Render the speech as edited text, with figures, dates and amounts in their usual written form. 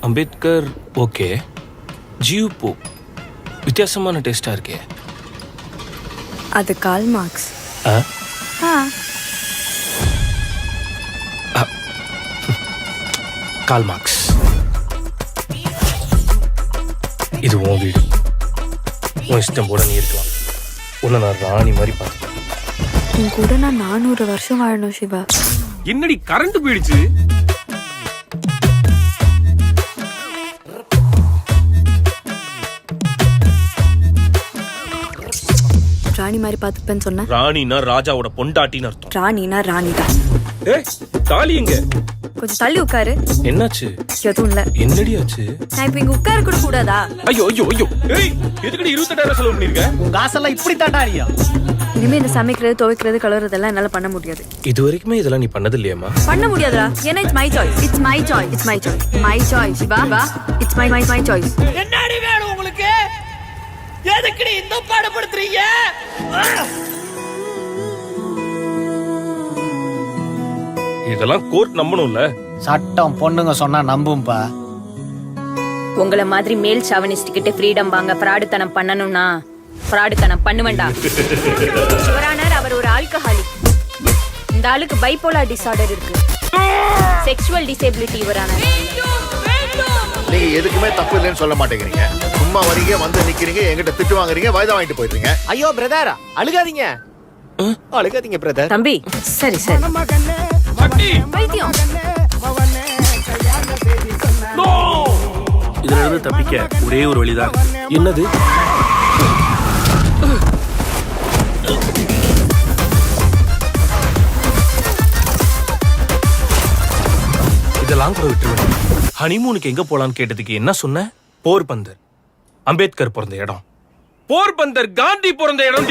Ambedkar okay. GU போ வித்தியாசமான டேஸ்டா இருக்கே. அது கால் மார்க்ஸ். Karl Marx. இது உன் வீடு, உன் இஷ்டம் போட நீ இருக்கலாம். உன்னை நான் ராணி மாதிரி பார்த்துப்பேன். உன் கூட நான் 400 வருஷம் வாழணும் சிவா. என்னடி கரண்ட் போயிடுச்சு? ராணி மாதிரி பார்த்துப்பேன்னு சொன்ன. ராணினா ராஜாவோட பொண்டாட்டின்னு அர்த்தம். ராணினா ராணி தான். ஏய் தாலி எங்க? கொஞ்சம் தள்ளி உட்காரு. என்னாச்சு? எதுவும் இல்ல. என்னடி ஆச்சு? நான் இப்ப இங்க உட்கார கூட கூடாதா? ஐயோ ஐயோ ஐயோ. ஏய் எதுக்குடி 28,000 செலவு பண்ணிருக்க? உங்க காசெல்லாம் இப்படி தாண்டாடியா? இனிமே இந்த சமைக்கிறது, துவைக்கிறது, கழுவுறதெல்லாம் என்னால பண்ண முடியாது. இது வரைக்குமே இதெல்லாம் நீ பண்ணது இல்லையாமா? பண்ண முடியாதுடா. ஏன்னா it's my choice. It's my choice. It's my choice. My choice. வா it's my my my choice. என்னடி வேணும் உங்களுக்கு? எதுக்குடி இந்த பாடுபடுத்துறீங்க? இதெல்லாம் கோர்ட் நம்பணும்ல. சட்டம் பொண்ணுங்க சொன்னா நம்பும்பா. உங்கள மாதிரி மேல் ஷாவனிஸ்ட் கிட்ட ஃப்ரீடம் வாங்க ஃப்ராடுத்தனம் பண்ணணும்னா ஃப்ராடுத்தனம் பண்ணுவேண்டா. சிவரானர் அவர் ஒரு ஆல்கஹாலிக். இந்த ஆளுக்கு பைபோலார் டிசார்டர் இருக்கு. Sexual disability இவரானர். நீங்க எதுக்குமே தப்பு இல்லைன்னு சொல்ல மாட்டேங்கிறீங்க. சும்மா வரீங்க, வந்து நிக்கிறீங்க, என்கிட்ட திட்டு வாங்குறீங்க, வாய்தா வாங்கிட்டு போயிடுறீங்க. ஐயோ பிரதர், அழுகாதீங்க அழுகாதீங்க பிரதர். தம்பி சரி சரி. பைத்தியம். இதுல இருந்து தப்பிக்க ஒரே ஒரு வழிதான். என்னது? இதெல்லாம் கூட விட்டுருவேன். ஹனிமூனுக்கு எங்க போலான்னு கேட்டதுக்கு என்ன சொன்ன? போர்பந்தர். அம்பேத்கர் பிறந்த இடம். போர்பந்தர் காந்தி பிறந்த இடம்.